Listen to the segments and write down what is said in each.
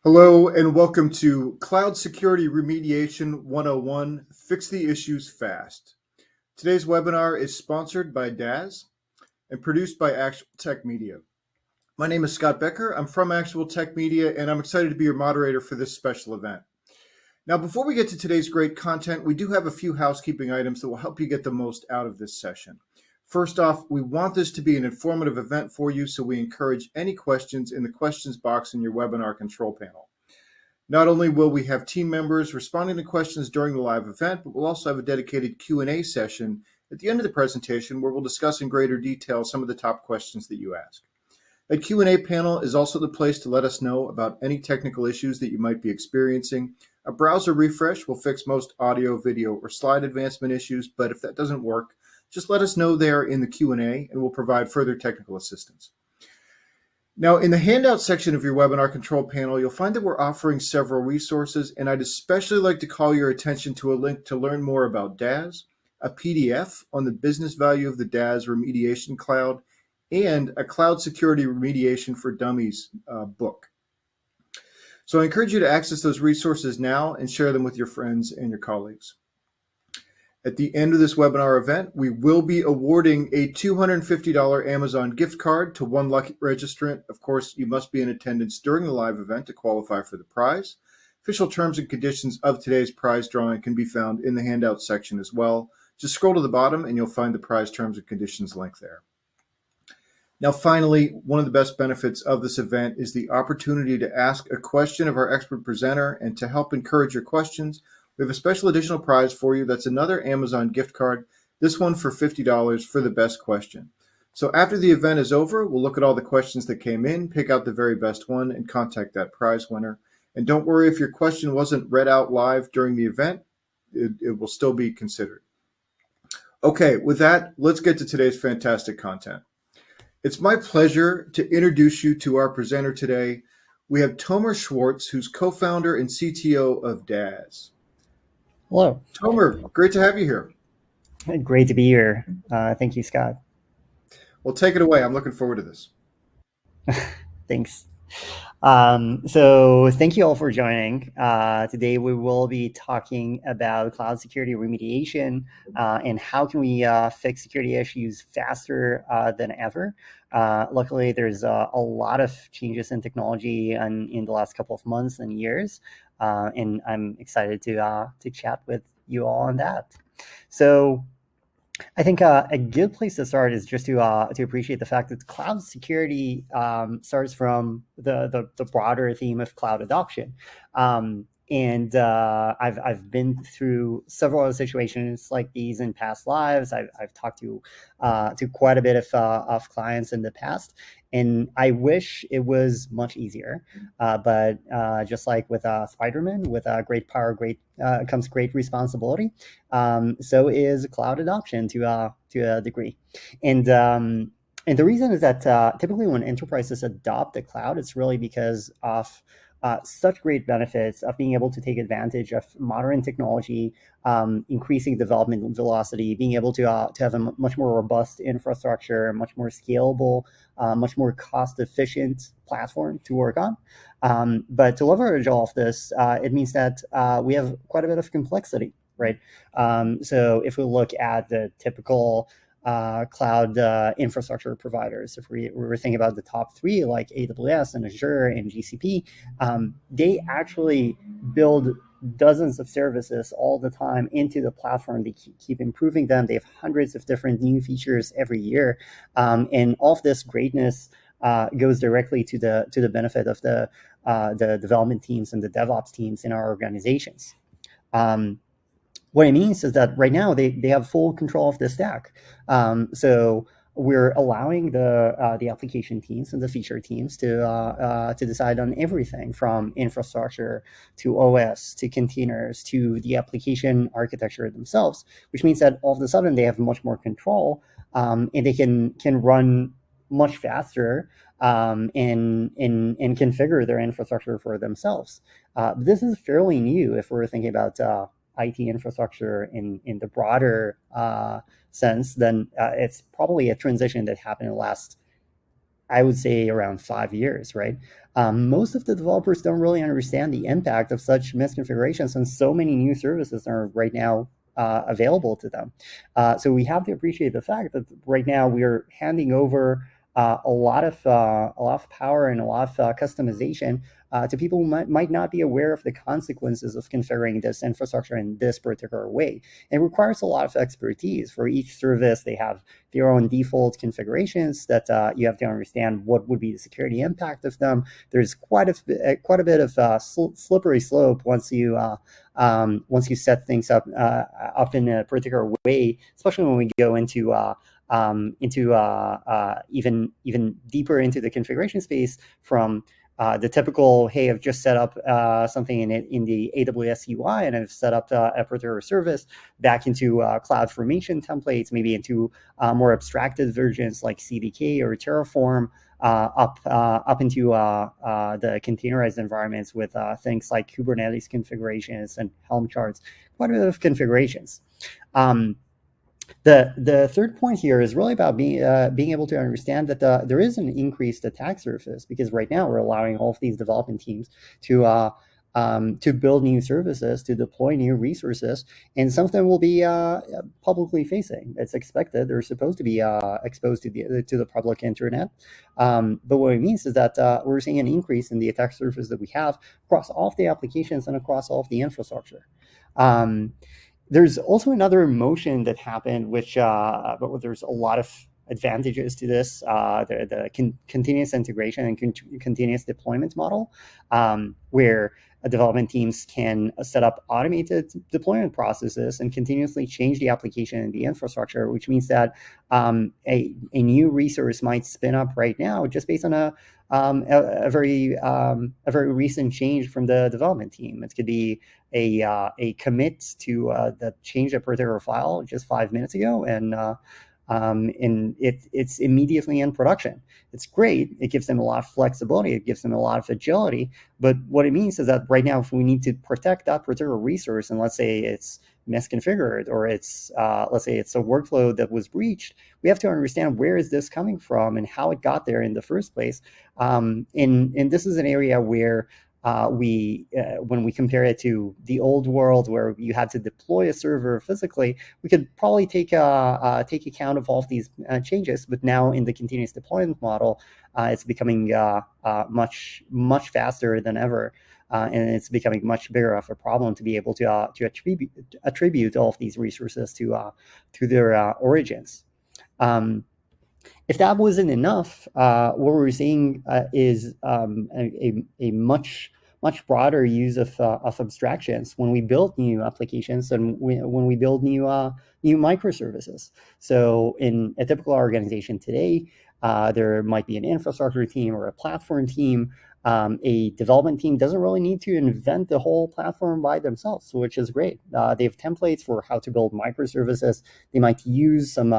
Hello and welcome to Cloud Security Remediation 101, Fix the Issues Fast. Today's webinar is sponsored by Dazz and produced by Actual Tech Media. My name is Scott Becker. I'm from Actual Tech Media and I'm excited to be your moderator for this special event. Now, before we get to today's great content, we do have a few housekeeping items that will help you get the most out of this session. First off, we want this to be an informative event for you, so we encourage any questions in the questions box in your webinar control panel. Not only will we have team members responding to questions during the live event, but we'll also have a dedicated Q&A session at the end of the presentation where we'll discuss in greater detail some of the top questions that you ask. That Q&A panel is also the place to let us know about any technical issues that you might be experiencing. A browser refresh will fix most audio, video, or slide advancement issues, but if that doesn't work, just let us know there in the Q&A and we'll provide further technical assistance. Now, in the handout section of your webinar control panel, you'll find that we're offering several resources, and I'd especially like to call your attention to a link to learn more about Dazz, a PDF on the business value of the Dazz Remediation Cloud, and a Cloud Security Remediation for Dummies book. So I encourage you to access those resources now and share them with your friends and your colleagues. At the end of this webinar event, we will be awarding a $250 Amazon gift card to one lucky registrant. Of course, you must be in attendance during the live event to qualify for the prize. Official terms and conditions of today's prize drawing can be found in the handout section as well. Just scroll to the bottom and you'll find the prize terms and conditions link there. Now, finally, one of the best benefits of this event is the opportunity to ask a question of our expert presenter, and to help encourage your questions, we have a special additional prize for you. That's another Amazon gift card, this one for $50 for the best question. So after the event is over, we'll look at all the questions that came in, pick out the very best one, and contact that prize winner. And don't worry if your question wasn't read out live during the event, it will still be considered. Okay, with that, let's get to today's fantastic content. It's my pleasure to introduce you to our presenter today. We have Tomer Schwartz, who's co-founder and CTO of Dazz. Hello. Tomer, great to have you here. Great to be here. Thank you, Scott. Well, take it away. I'm looking forward to this. Thanks. So thank you all for joining. Today we will be talking about cloud security remediation and how can we fix security issues faster than ever. Luckily, there's a lot of changes in technology in the last couple of months and years, and I'm excited to chat with you all on that. So I think a good place to start is just to appreciate the fact that cloud security starts from the broader theme of cloud adoption. And I've been through several situations like these in past lives. I've talked to quite a bit of clients in the past, and I wish it was much easier. But just like with Spider-Man, with great power, comes great responsibility. So is cloud adoption to a degree, and the reason is that typically when enterprises adopt the cloud, it's really because of such great benefits of being able to take advantage of modern technology, increasing development velocity, being able to have a much more robust infrastructure, much more scalable, much more cost-efficient platform to work on. But to leverage all of this, it means that we have quite a bit of complexity, right? So if we look at the typical cloud infrastructure providers, if we were thinking about the top three like AWS and Azure and GCP, they actually build dozens of services all the time into the platform. They keep improving them. They have hundreds of different new features every year, and all of this greatness goes directly to the benefit of the development teams and the DevOps teams in our organizations. What it means is that right now they have full control of the stack. So we're allowing the application teams and the feature teams to decide on everything from infrastructure to OS to containers to the application architecture themselves, which means that all of a sudden they have much more control, and they can run much faster and configure their infrastructure for themselves. This is fairly new if we're thinking about IT infrastructure in the broader sense. Then it's probably a transition that happened in the last I would say around 5 years, right? Most of the developers don't really understand the impact of such misconfigurations, and so many new services are right now available to them. So we have to appreciate the fact that right now we are handing over a lot of power and a lot of customization to people who might not be aware of the consequences of configuring this infrastructure in this particular way. It requires a lot of expertise. For each service, they have their own default configurations that you have to understand what would be the security impact of them. There's quite a bit of slippery slope once you set things up in a particular way, especially when we go into even deeper into the configuration space from the typical, hey, I've just set up something in the AWS UI and I've set up a particular service back into cloud formation templates, maybe into more abstracted versions like CDK or Terraform, up into the containerized environments with things like Kubernetes configurations and Helm charts, quite a bit of configurations. The third point here is really about being able to understand that there is an increased attack surface, because right now we're allowing all of these development teams to build new services, to deploy new resources, and some of them will be publicly facing. It's expected. They're supposed to be exposed to the public internet. But what it means is that we're seeing an increase in the attack surface that we have across all of the applications and across all of the infrastructure. There's also another motion that happened, which but there's a lot of advantages to this, the continuous integration and continuous deployment model, where development teams can set up automated deployment processes and continuously change the application and the infrastructure, which means that a new resource might spin up right now just based on a very recent change from the development team. It could be a commit to that change a particular file just 5 minutes ago, and it's immediately in production. It's great. It gives them a lot of flexibility. It gives them a lot of agility. But what it means is that right now, if we need to protect that particular resource, and let's say it's misconfigured, or it's let's say it's a workflow that was breached, we have to understand where is this coming from and how it got there in the first place. And this is an area where when we compare it to the old world where you had to deploy a server physically, we could probably take account of all of these changes. But now in the continuous deployment model, it's becoming much faster than ever. And it's becoming much bigger of a problem to be able to attribute all of these resources to their origins. If that wasn't enough, what we're seeing is a much broader use of abstractions when we build new applications and when we build new microservices. So in a typical organization today, there might be an infrastructure team or a platform team. A development team doesn't really need to invent the whole platform by themselves, which is great. They have templates for how to build microservices. They might use some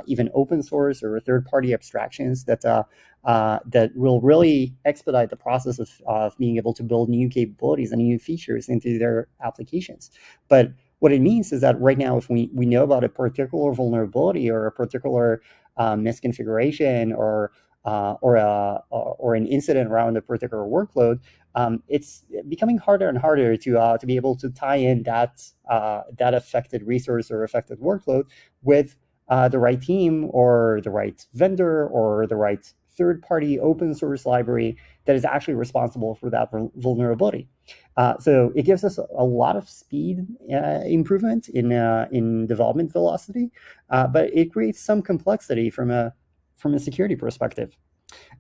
even open source or third-party abstractions that will really expedite the process of being able to build new capabilities and new features into their applications. But what it means is that right now, if we know about a particular vulnerability or a particular misconfiguration or an incident around a particular workload, it's becoming harder and harder to be able to tie in that affected resource or affected workload with the right team or the right vendor or the right third-party open source library that is actually responsible for that vulnerability. So it gives us a lot of speed improvement in development velocity, but it creates some complexity from a security perspective.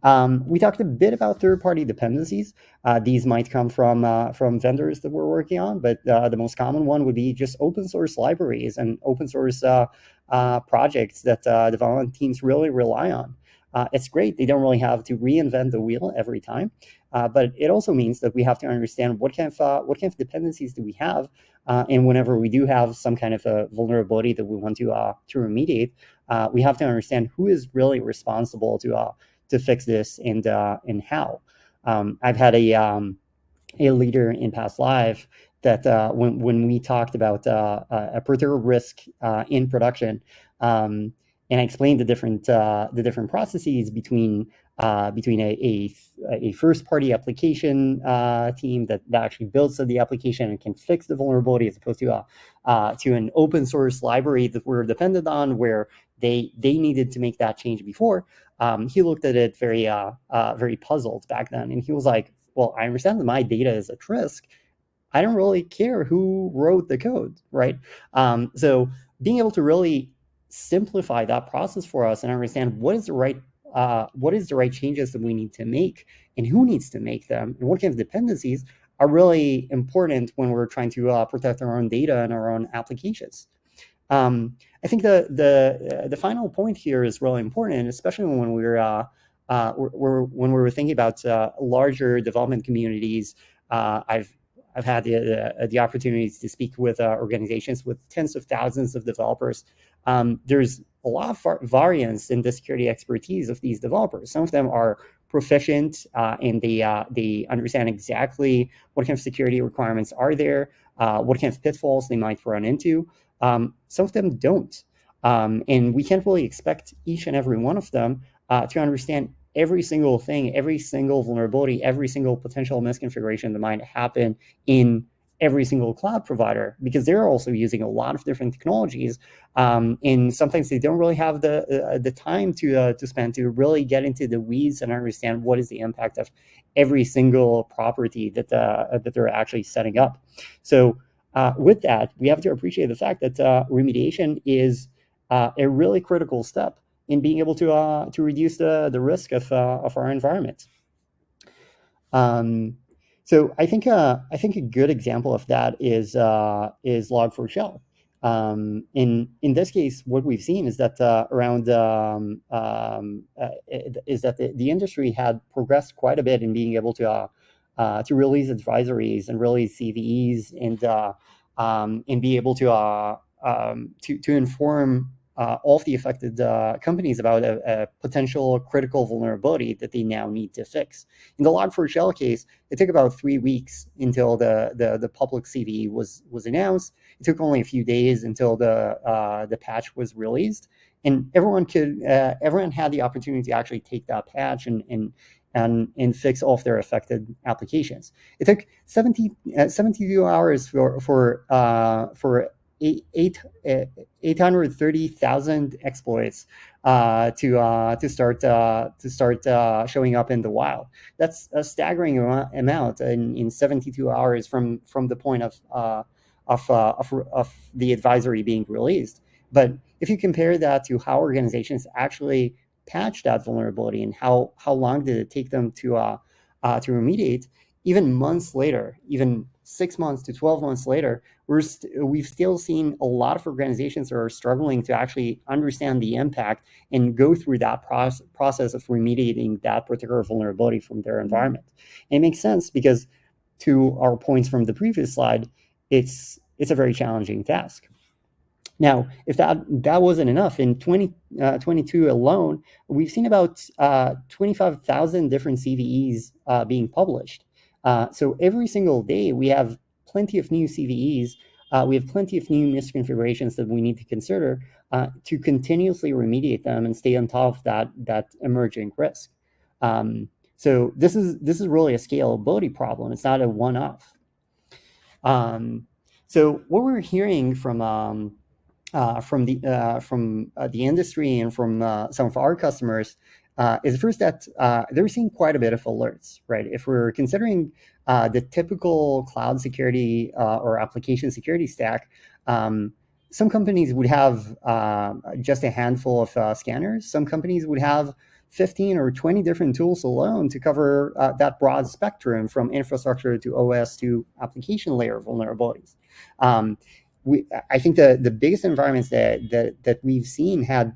We talked a bit about third-party dependencies. These might come from vendors that we're working on, but the most common one would be just open source libraries and open source projects that development teams really rely on. It's great. They don't really have to reinvent the wheel every time, but it also means that we have to understand what kind of dependencies do we have, and whenever we do have some kind of a vulnerability that we want to remediate, we have to understand who is really responsible to fix this and how. I've had a leader in past life that when we talked about a particular risk in production, and I explained the different processes between between a first-party application team that actually builds the application and can fix the vulnerability, as opposed to an open source library that we're dependent on, where they needed to make that change before. He looked at it very puzzled back then, and he was like, well, I understand that my data is at risk. I don't really care who wrote the code, right? So being able to really simplify that process for us and understand what is the right changes that we need to make, and who needs to make them, and what kind of dependencies are really important when we're trying to protect our own data and our own applications. I think the final point here is really important, especially when when we were thinking about larger development communities. I've had the opportunities to speak with organizations with tens of thousands of developers. There's a lot of variance in the security expertise of these developers. Some of them are proficient and they understand exactly what kind of security requirements are there, what kind of pitfalls they might run into. Some of them don't. And we can't really expect each and every one of them to understand every single thing, every single vulnerability, every single potential misconfiguration that might happen in every single cloud provider, because they're also using a lot of different technologies, and sometimes they don't really have the time to spend to really get into the weeds and understand what is the impact of every single property that they're actually setting up. So with that, we have to appreciate the fact that remediation is a really critical step in being able to reduce the risk of our environment. So I think a good example of that is Log4Shell. In this case, what we've seen is that is that the industry had progressed quite a bit in being able to release advisories and release CVEs and be able to inform all of the affected companies about a potential critical vulnerability that they now need to fix. In the Log4Shell case, it took about 3 weeks until the public CVE was announced. It took only a few days until the patch was released, and everyone had the opportunity to actually take that patch and fix all of their affected applications. It took 72 hours for 830,000 exploits to start showing up in the wild. That's a staggering amount in 72 hours from the point of the advisory being released. But if you compare that to how organizations actually patch that vulnerability and how long did it take them to remediate, even months later, even 6 months to 12 months later, we've still seen a lot of organizations that are struggling to actually understand the impact and go through that process of remediating that particular vulnerability from their environment. And it makes sense because, to our points from the previous slide, it's a very challenging task. Now, if that wasn't enough, in 2022 alone, we've seen about 25,000 different CVEs being published. So every single day, we have plenty of new CVEs. We have plenty of new misconfigurations that we need to consider to continuously remediate them and stay on top of that emerging risk. So this is really a scalability problem. It's not a one-off. So what we're hearing from the industry and from some of our customers is first that they're seeing quite a bit of alerts, right? If we're considering the typical cloud security or application security stack, some companies would have just a handful of scanners. Some companies would have 15 or 20 different tools alone to cover that broad spectrum, from infrastructure to OS to application layer vulnerabilities. I think the biggest environments that we've seen had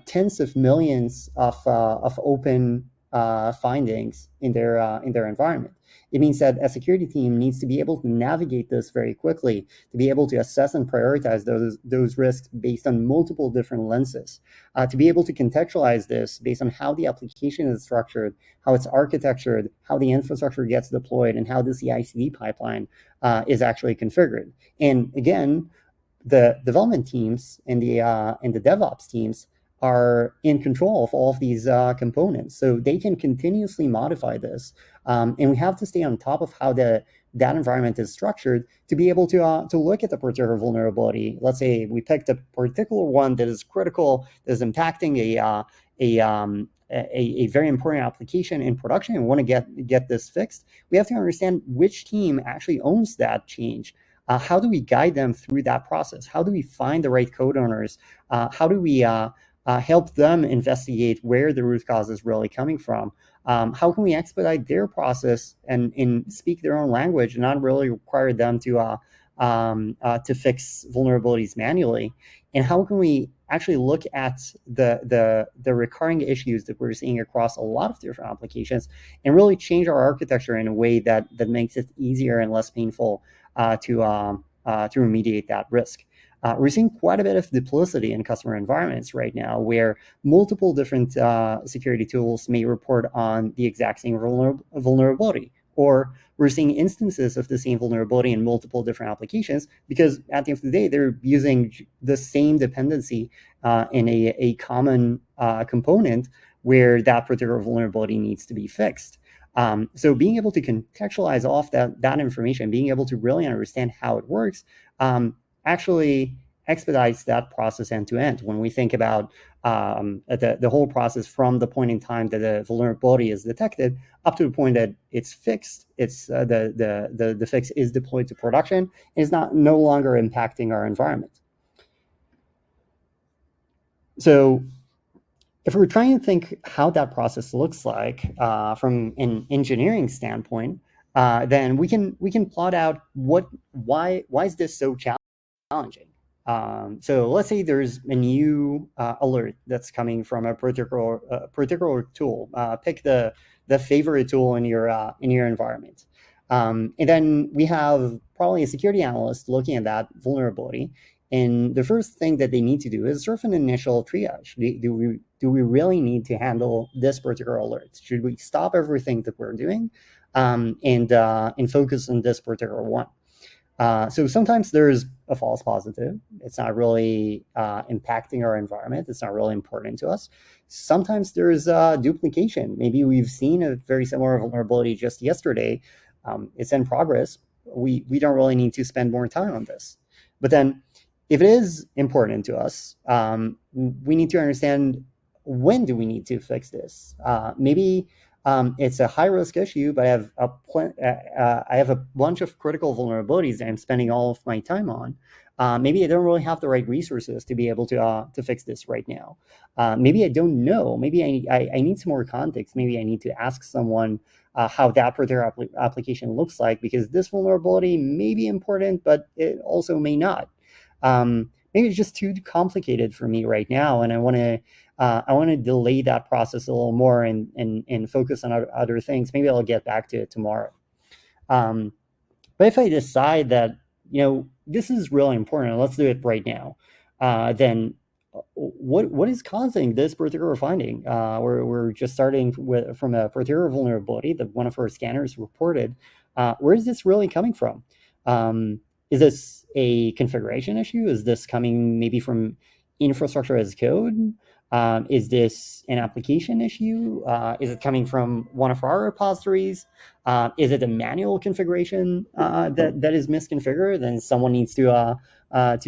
tens of millions of open findings in their environment. It means that a security team needs to be able to navigate this very quickly, to be able to assess and prioritize those risks based on multiple different lenses, to be able to contextualize this based on how the application is structured, how it's architectured, how the infrastructure gets deployed, and how the CI/CD pipeline is actually configured. And again, the development teams and the DevOps teams are in control of all of these components, so they can continuously modify this. And we have to stay on top of how that environment is structured to be able to look at the particular vulnerability. Let's say we picked a particular one that is critical, that is impacting a very important application in production and want to get this fixed. We have to understand which team actually owns that change. How do we guide them through that process? How do we find the right code owners? How do we help them investigate where the root cause is really coming from? How can we expedite their process and speak their own language and not really require them to fix vulnerabilities manually? And how can we actually look at the recurring issues that we're seeing across a lot of different applications and really change our architecture in a way that makes it easier and less painful to remediate that risk? We're seeing quite a bit of duplicity in customer environments right now, where multiple different security tools may report on the exact same vulnerability, or we're seeing instances of the same vulnerability in multiple different applications because at the end of the day, they're using the same dependency in a common component where that particular vulnerability needs to be fixed. So being able to contextualize off that information, being able to really understand how it works, actually expedites that process end to end. When we think about the whole process from the point in time that the vulnerability is detected up to the point that it's fixed, it's the fix is deployed to production, is no longer impacting our environment. So if we're trying to think how that process looks like from an engineering standpoint, then we can plot out why is this so challenging. So let's say there's a new alert that's coming from a particular tool. Pick the favorite tool in your environment, and then we have probably a security analyst looking at that vulnerability. And the first thing that they need to do is sort of an initial triage. Do we really need to handle this particular alert? Should we stop everything that we're doing and focus on this particular one? So sometimes there's a false positive. It's not really impacting our environment. It's not really important to us. Sometimes there's duplication. Maybe we've seen a very similar vulnerability just yesterday. It's in progress. We don't really need to spend more time on this. But then if it is important to us, we need to understand, when do we need to fix this? Maybe it's a high-risk issue, but I have a bunch of critical vulnerabilities that I'm spending all of my time on. Maybe I don't really have the right resources to be able to fix this right now. Maybe I don't know. Maybe I need some more context. Maybe I need to ask someone how that particular application looks like, because this vulnerability may be important, but it also may not. Maybe it's just too complicated for me right now, and I want to delay that process a little more and focus on other things. Maybe I'll get back to it tomorrow. But if I decide that, this is really important, let's do it right now, then what is causing this particular finding? We're just starting from a particular vulnerability that one of our scanners reported. Where is this really coming from? Is this a configuration issue? Is this coming maybe from infrastructure as code? Is this an application issue? Is it coming from one of our repositories? Is it a manual configuration that is misconfigured and someone needs to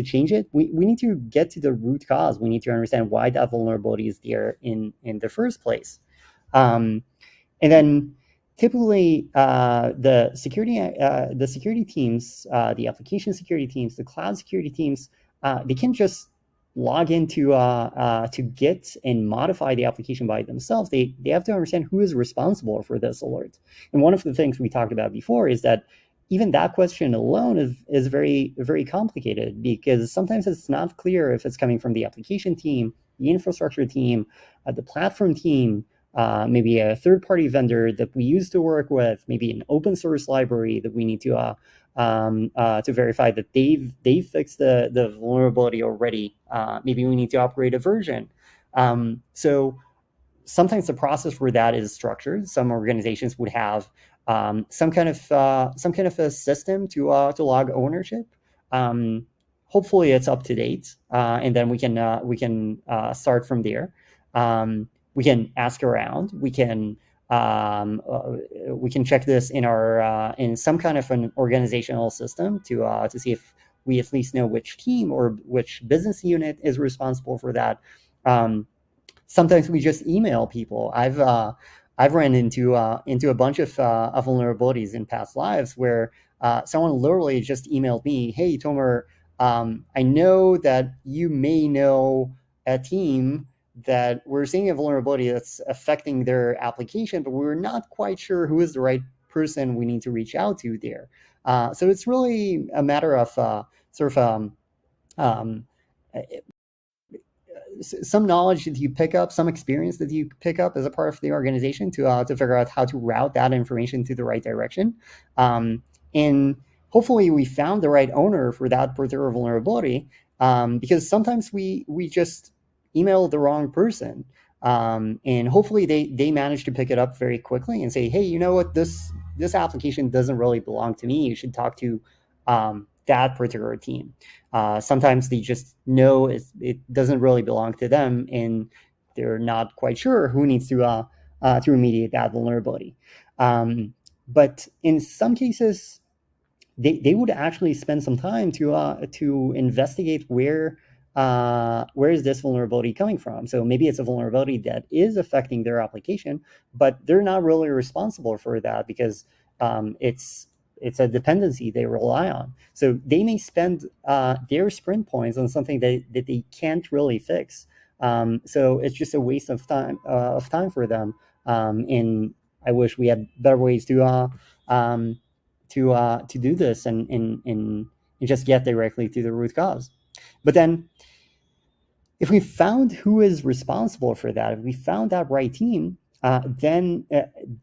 change it? We need to get to the root cause. We need to understand why that vulnerability is there in the first place. And then typically, the security teams, the application security teams, the cloud security teams, they can just log into to Git and modify the application by themselves. They have to understand who is responsible for this alert. And one of the things we talked about before is that even that question alone is very, very complicated, because sometimes it's not clear if it's coming from the application team, the infrastructure team, the platform team, maybe a third-party vendor that we used to work with, maybe an open source library that we need to verify that they've fixed the vulnerability already. Maybe we need to upgrade a version. So sometimes the process for that is structured. Some organizations would have some kind of a system to log ownership. hopefully it's up to date, and then we can start from there. We can ask around. We can check this in our in some kind of an organizational system to see if we at least know which team or which business unit is responsible for that. Sometimes we just email people. I've ran into a bunch of vulnerabilities in past lives where someone literally just emailed me, "Hey, Tomer, I know that you may know a team that we're seeing a vulnerability that's affecting their application, but we're not quite sure who is the right person we need to reach out to there." So it's really a matter of sort of um, some knowledge that you pick up, some experience that you pick up as a part of the organization to figure out how to route that information to the right direction. And hopefully we found the right owner for that particular vulnerability, because sometimes we just email the wrong person. And hopefully they manage to pick it up very quickly and say, "Hey, you know what, this application doesn't really belong to me. You should talk to that particular team." Sometimes they just know it doesn't really belong to them, and they're not quite sure who needs to remediate that vulnerability. But in some cases, they would actually spend some time to investigate where is this vulnerability coming from. So maybe it's a vulnerability that is affecting their application, but they're not really responsible for that because it's a dependency they rely on. So they may spend their sprint points on something that they can't really fix. So it's just a waste of time for them. And I wish we had better ways to do this and just get directly to the root cause. But then, if we found who is responsible for that, if we found that right team, then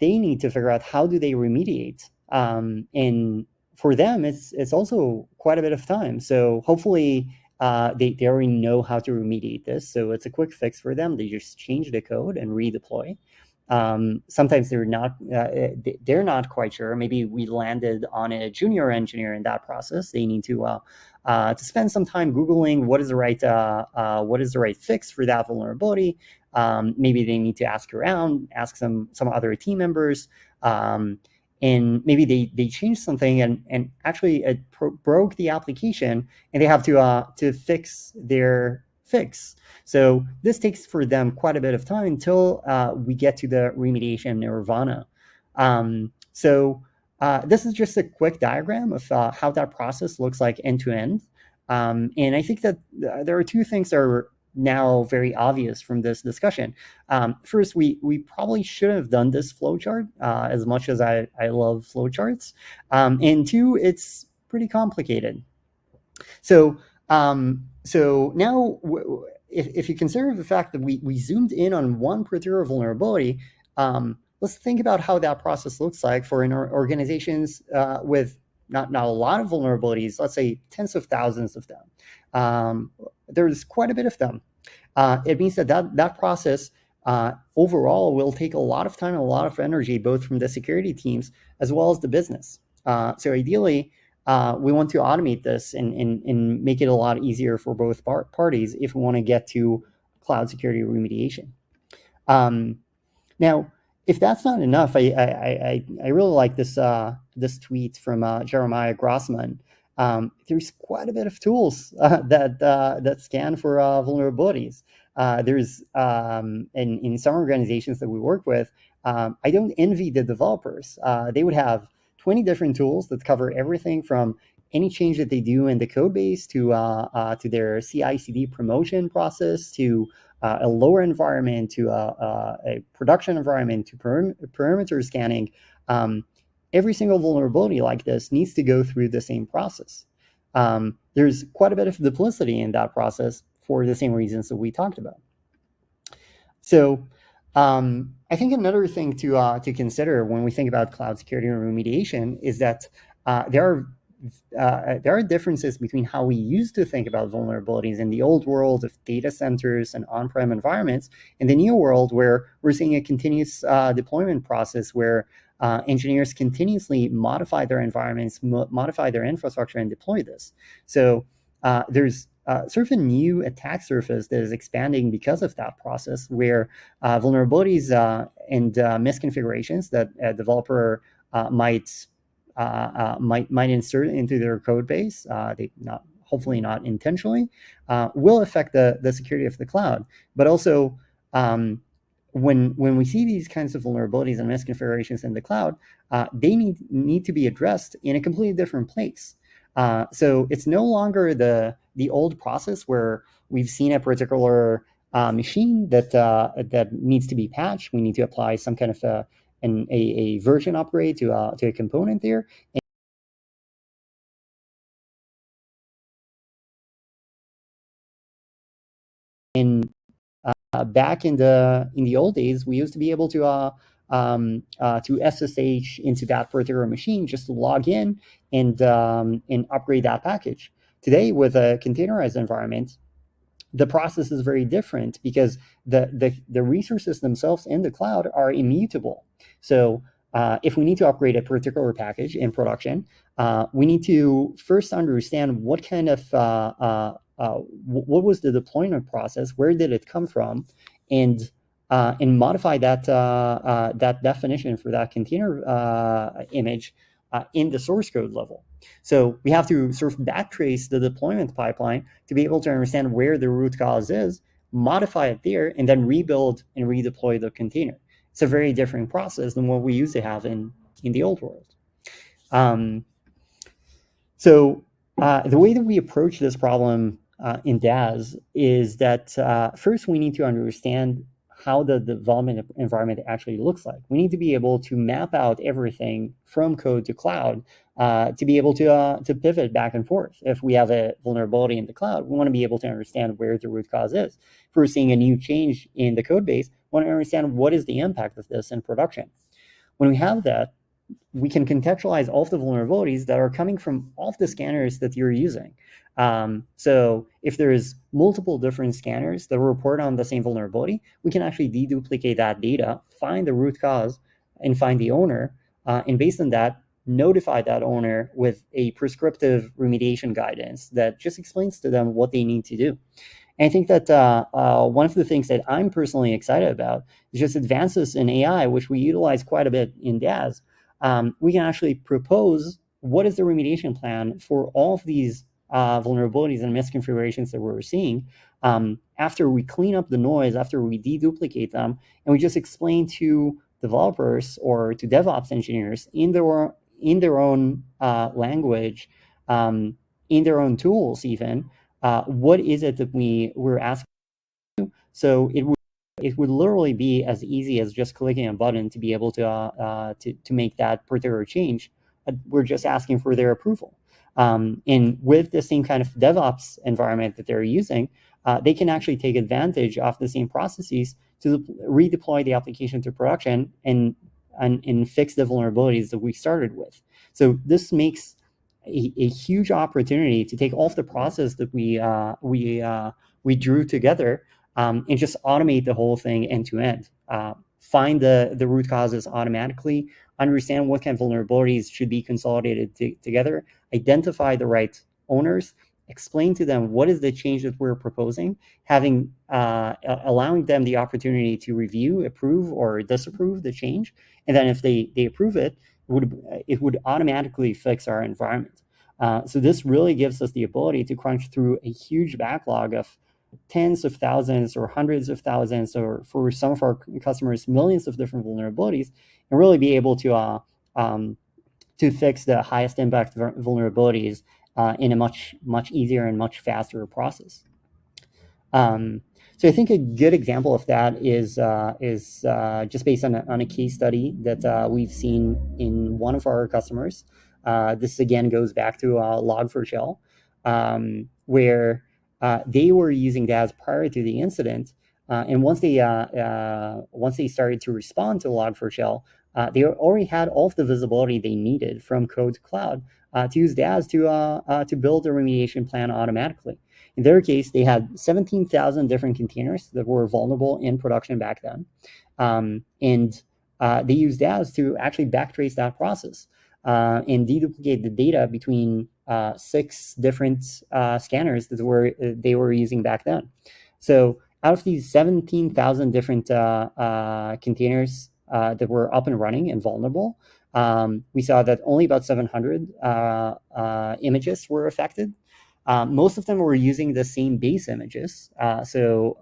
they need to figure out how do they remediate. And for them, it's also quite a bit of time. So hopefully they already know how to remediate this. So it's a quick fix for them. They just change the code and redeploy. Sometimes they're not quite sure. Maybe we landed on a junior engineer in that process. They need to spend some time Googling what is the right fix for that vulnerability. Maybe they need to ask around, ask some other team members, and maybe they changed something and actually it broke the application, and they have to fix their fix. So this takes for them quite a bit of time until we get to the remediation nirvana. So this is just a quick diagram of how that process looks like end to end. And I think that there are two things that are now very obvious from this discussion. First, we probably should have done this flowchart as much as I love flowcharts. And two, it's pretty complicated. So now, if you consider the fact that we zoomed in on one particular vulnerability, let's think about how that process looks like for organizations with not a lot of vulnerabilities, let's say tens of thousands of them. There's quite a bit of them. It means that process overall will take a lot of time and a lot of energy, both from the security teams as well as the business. So ideally, we want to automate this and make it a lot easier for both parties if we want to get to cloud security remediation. Now, if that's not enough, I really like this tweet from Jeremiah Grossman. There's quite a bit of tools that scan for vulnerabilities. There's in some organizations that we work with, I don't envy the developers. They would have 20 different tools that cover everything from any change that they do in the code base to their CI/CD promotion process, to a lower environment, to a production environment, to perimeter scanning. Every single vulnerability like this needs to go through the same process. There's quite a bit of duplicity in that process for the same reasons that we talked about. So I think another thing to consider when we think about cloud security and remediation is that there are differences between how we used to think about vulnerabilities in the old world of data centers and on-prem environments and the new world where we're seeing a continuous deployment process where engineers continuously modify their environments, modify their infrastructure, and deploy this. So there's sort of a new attack surface that is expanding because of that process, where vulnerabilities and misconfigurations that a developer might insert into their code base, they not hopefully not intentionally, will affect the security of the cloud. But also, when we see these kinds of vulnerabilities and misconfigurations in the cloud, they need to be addressed in a completely different place. So it's no longer the old process where we've seen a particular machine that needs to be patched. We need to apply some kind of a version upgrade to a component there. And back in the old days, we used to be able to SSH into that particular machine just to log in and upgrade that package. Today, with a containerized environment, the process is very different because the resources themselves in the cloud are immutable. So if we need to upgrade a particular package in production, we need to first understand what kind of what was the deployment process, where did it come from, and modify that that definition for that container image in the source code level. So we have to sort of backtrace the deployment pipeline to be able to understand where the root cause is, modify it there, and then rebuild and redeploy the container. It's a very different process than what we used to have in the old world. So the way that we approach this problem in Dazz is that first we need to understand how the development environment actually looks like. We need to be able to map out everything from code to cloud to be able to pivot back and forth. If we have a vulnerability in the cloud, we want to be able to understand where the root cause is. If we're seeing a new change in the code base, we want to understand what is the impact of this in production. When we have that, we can contextualize all of the vulnerabilities that are coming from all of the scanners that you're using. So if there's multiple different scanners that report on the same vulnerability, we can actually deduplicate that data, find the root cause, and find the owner, and based on that, notify that owner with a prescriptive remediation guidance that just explains to them what they need to do. And I think that one of the things that I'm personally excited about is just advances in AI, which we utilize quite a bit in Dazz. We can actually propose what is the remediation plan for all of these vulnerabilities and misconfigurations that we're seeing after we clean up the noise, after we deduplicate them, and we just explain to developers or to DevOps engineers in their own language, in their own tools even, what is it that we're asking. So it would literally be as easy as just clicking a button to be able to make that particular change. We're just asking for their approval. And with the same kind of DevOps environment that they're using, they can actually take advantage of the same processes to redeploy the application to production and fix the vulnerabilities that we started with. So this makes a huge opportunity to take all of the process that we drew together and just automate the whole thing end to end. Find the root causes automatically, understand what kind of vulnerabilities should be consolidated together, identify the right owners, explain to them what is the change that we're proposing, allowing them the opportunity to review, approve, or disapprove the change. And then if they approve it, it would automatically fix our environment. So this really gives us the ability to crunch through a huge backlog of tens of thousands or hundreds of thousands, or for some of our customers, millions of different vulnerabilities, and really be able to fix the highest impact vulnerabilities in a much easier and much faster process. So I think a good example of that is just based on a case study that we've seen in one of our customers. This again goes back to Log4Shell, where they were using Dazz prior to the incident, and once they started to respond to Log4Shell, they already had all of the visibility they needed from code to cloud to use Dazz to build a remediation plan automatically. In their case, they had 17,000 different containers that were vulnerable in production back then, and they used Dazz to actually backtrace that process. and deduplicate the data between 6 different scanners that they were using back then. So out of these 17,000 different containers that were up and running and vulnerable, we saw that only about 700 images were affected. Most of them were using the same base images, so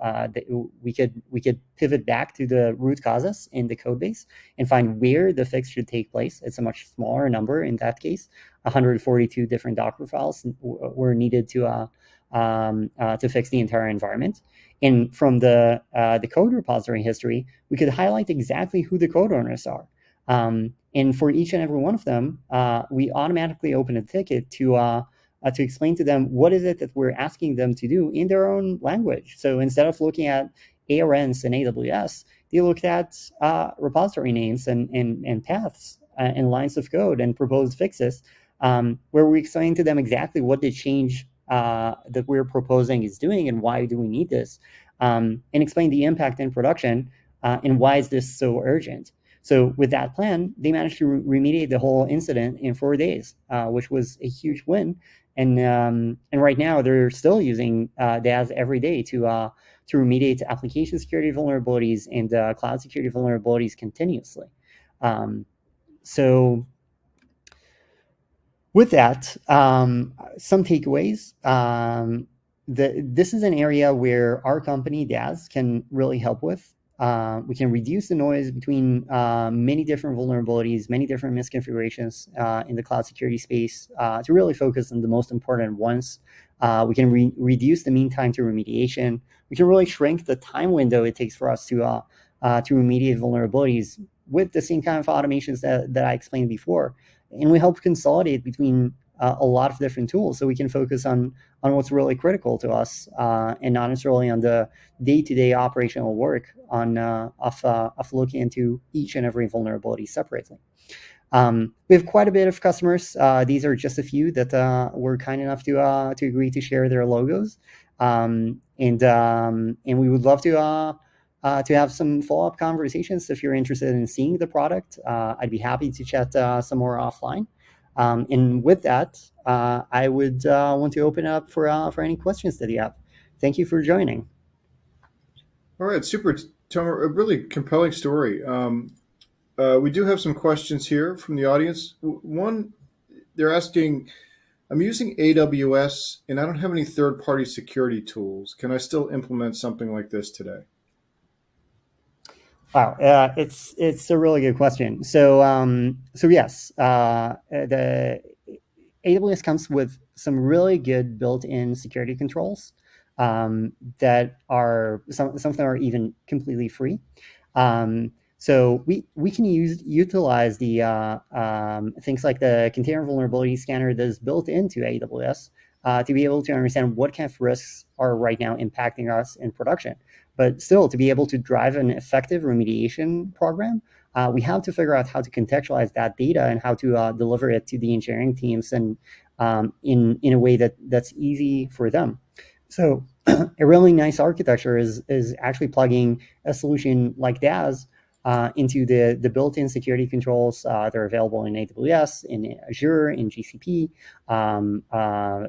we could pivot back to the root causes in the code base and find where the fix should take place. It's a much smaller number in that case. 142 different Docker files were needed to fix the entire environment. And from the code repository history, we could highlight exactly who the code owners are. And for each and every one of them, we automatically open a ticket to explain to them what is it that we're asking them to do in their own language. So instead of looking at ARNs and AWS, they looked at repository names and paths and lines of code and proposed fixes, where we explain to them exactly what the change that we're proposing is doing and why do we need this, and explain the impact in production and why is this so urgent. So with that plan, they managed to remediate the whole incident in 4 days, which was a huge win. And right now they're still using Dazz every day to remediate application security vulnerabilities and cloud security vulnerabilities continuously. So with that, some takeaways. This is an area where our company, Dazz, can really help with. We can reduce the noise between many different vulnerabilities, many different misconfigurations in the cloud security space to really focus on the most important ones. We can reduce the mean time to remediation. We can really shrink the time window it takes for us to remediate vulnerabilities with the same kind of automations that I explained before. And we help consolidate between a lot of different tools so we can focus on what's really critical to us and not necessarily on the day-to-day operational work of looking into each and every vulnerability separately. We have quite a bit of customers. These are just a few that were kind enough to agree to share their logos, and we would love to have some follow-up conversations. If you're interested in seeing the product, I'd be happy to chat some more offline. And with that, I would want to open up for any questions that you have. Thank you for joining. All right, super, Tomer. A really compelling story. We do have some questions here from the audience. One, they're asking, I'm using AWS and I don't have any third-party security tools. Can I still implement something like this today? Wow, it's a really good question. So yes, the AWS comes with some really good built-in security controls that are some of them are even completely free. So we can utilize the things like the container vulnerability scanner that is built into AWS to be able to understand what kind of risks are right now impacting us in production. But still, to be able to drive an effective remediation program, we have to figure out how to contextualize that data and how to deliver it to the engineering teams and in a way that's easy for them. So a really nice architecture is actually plugging a solution like Dazz into the built-in security controls that are available in AWS, in Azure, in GCP.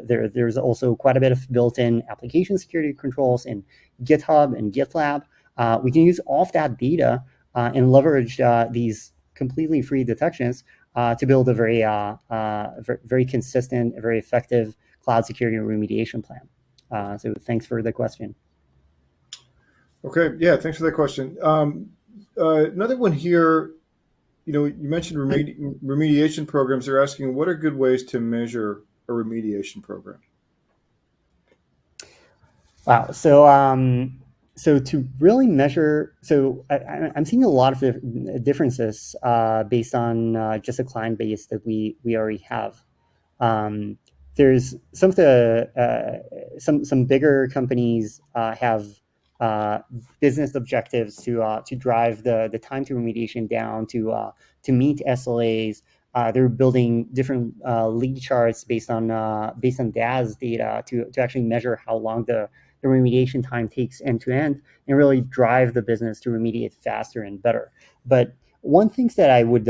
There's also quite a bit of built-in application security controls in GitHub and GitLab. We can use all of that data and leverage these completely free detections to build a very consistent, very effective cloud security remediation plan. So thanks for the question. Okay, yeah, thanks for that question. Another one here, you mentioned remediation programs. They're asking, what are good ways to measure a remediation program? Wow. So to really measure, I'm seeing a lot of differences based on just a client base that we already have. There's some of the some bigger companies have business objectives to drive the time to remediation down to meet SLAs. They're building different lead charts based on Dazz data to actually measure how long the remediation time takes end to end and really drive the business to remediate faster and better. But one thing that I would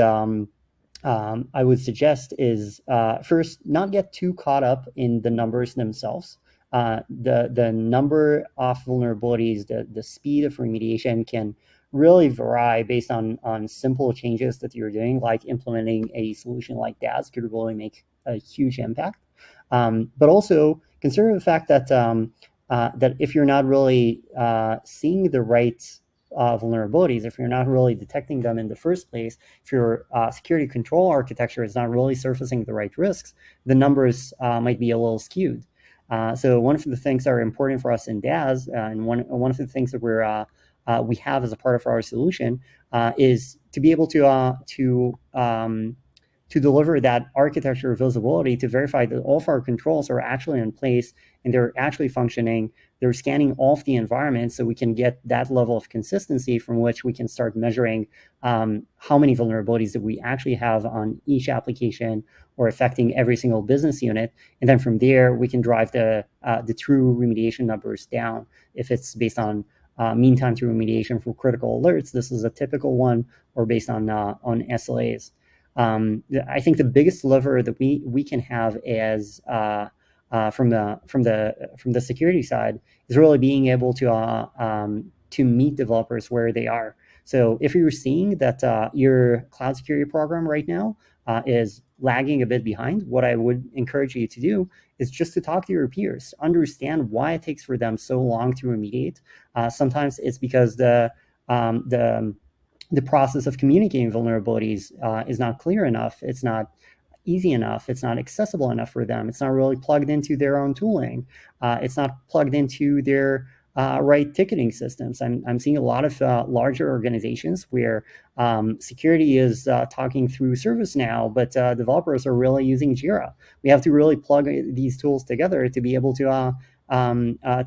I would suggest is first, not get too caught up in the numbers themselves. The number of vulnerabilities, the speed of remediation can really vary based on simple changes that you're doing, like implementing a solution like Dazz could really make a huge impact. But also consider the fact that that if you're not really seeing the right vulnerabilities, if you're not really detecting them in the first place, if your security control architecture is not really surfacing the right risks, the numbers might be a little skewed. So one of the things that are important for us in Dazz, and one of the things that we have as a part of our solution is to be able to deliver that architecture visibility to verify that all of our controls are actually in place and they're actually functioning. They're scanning all of the environment so we can get that level of consistency from which we can start measuring how many vulnerabilities that we actually have on each application or affecting every single business unit. And then from there, we can drive the true remediation numbers down. If it's based on mean time to remediation for critical alerts, this is a typical one, or based on SLAs. I think the biggest lever that we can have as from the security side is really being able to meet developers where they are. So if you're seeing that your cloud security program right now is lagging a bit behind, what I would encourage you to do is just to talk to your peers, understand why it takes for them so long to remediate. Sometimes it's because the process of communicating vulnerabilities is not clear enough. It's not easy enough. It's not accessible enough for them. It's not really plugged into their own tooling. It's not plugged into their right ticketing systems. I'm seeing a lot of larger organizations where security is talking through ServiceNow, but developers are really using Jira. We have to really plug these tools together to be able to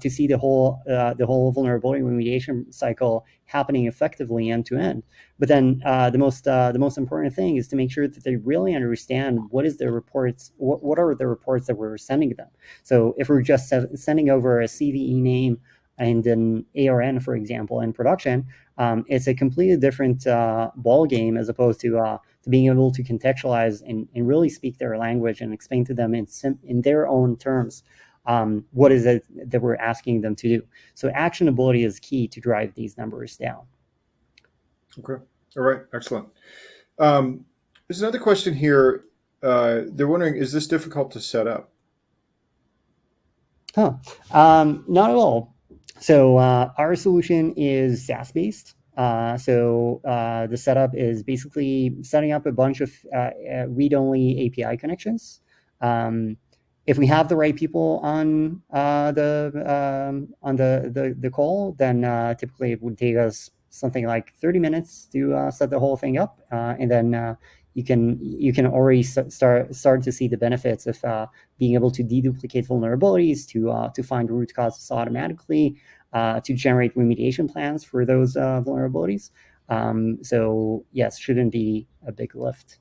see the whole vulnerability remediation cycle happening effectively end to end. But then the most important thing is to make sure that they really understand what is the reports, what are the reports that we're sending them. So if we're just sending over a CVE name and an ARN, for example, in production, it's a completely different ball game as opposed to being able to contextualize and really speak their language and explain to them in their own terms what is it that we're asking them to do. So actionability is key to drive these numbers down. Okay. All right. Excellent. There's another question here. They're wondering, is this difficult to set up? Not at all. So our solution is SaaS-based. So the setup is basically setting up a bunch of read-only API connections. If we have the right people on the call, then typically it would take us something like 30 minutes to set the whole thing up, and then you can already start to see the benefits of being able to deduplicate vulnerabilities, to find root causes automatically, to generate remediation plans for those vulnerabilities. So yes, shouldn't be a big lift.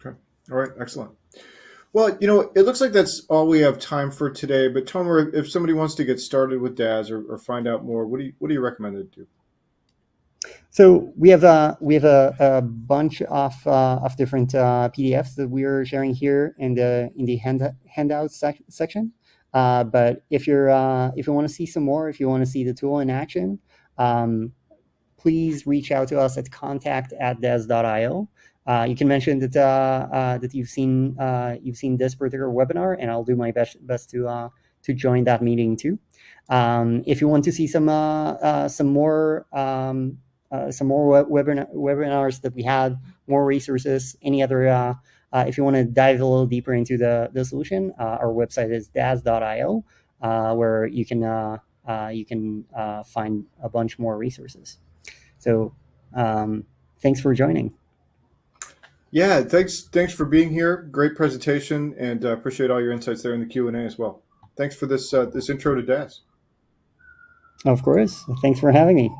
Okay. All right. Excellent. Well, it looks like that's all we have time for today. But Tomer, if somebody wants to get started with Dazz or find out more, what do you recommend they do? So we have a bunch of different PDFs that we are sharing here in the handouts section. But if you want to see some more, if you want to see the tool in action, please reach out to us at contact@dazz.io. You can mention that you've seen this particular webinar, and I'll do my best to join that meeting too. If you want to see some more webinars that we had, more resources, any other, if you want to dive a little deeper into the solution, our website is dazz.io, where you can find a bunch more resources. So thanks for joining. Yeah, thanks for being here. Great presentation, and appreciate all your insights there in the Q&A as well. Thanks for this intro to Dazz. Of course. Thanks for having me.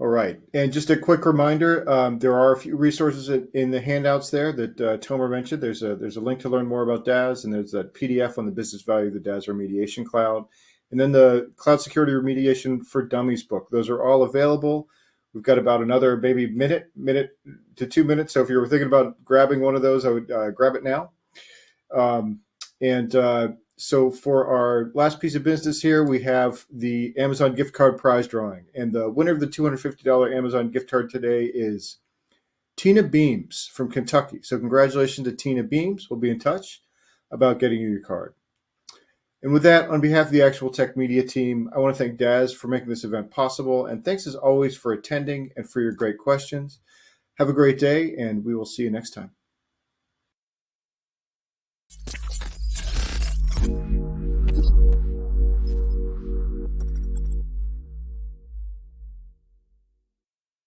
All right. And just a quick reminder, there are a few resources in the handouts there that Tomer mentioned. There's a link to learn more about Dazz, and there's that PDF on the business value of the Dazz Remediation Cloud. and then the Cloud Security Remediation for Dummies book. Those are all available. We've got about another maybe minute to 2 minutes. So if you were thinking about grabbing one of those, I would grab it now. So for our last piece of business here, we have the Amazon gift card prize drawing. And the winner of the $250 Amazon gift card today is Tina Beams from Kentucky. So congratulations to Tina Beams. We'll be in touch about getting you your card. And with that, on behalf of the Actual Tech Media team, I want to thank Dazz for making this event possible. And thanks as always for attending and for your great questions. Have a great day, and we will see you next time.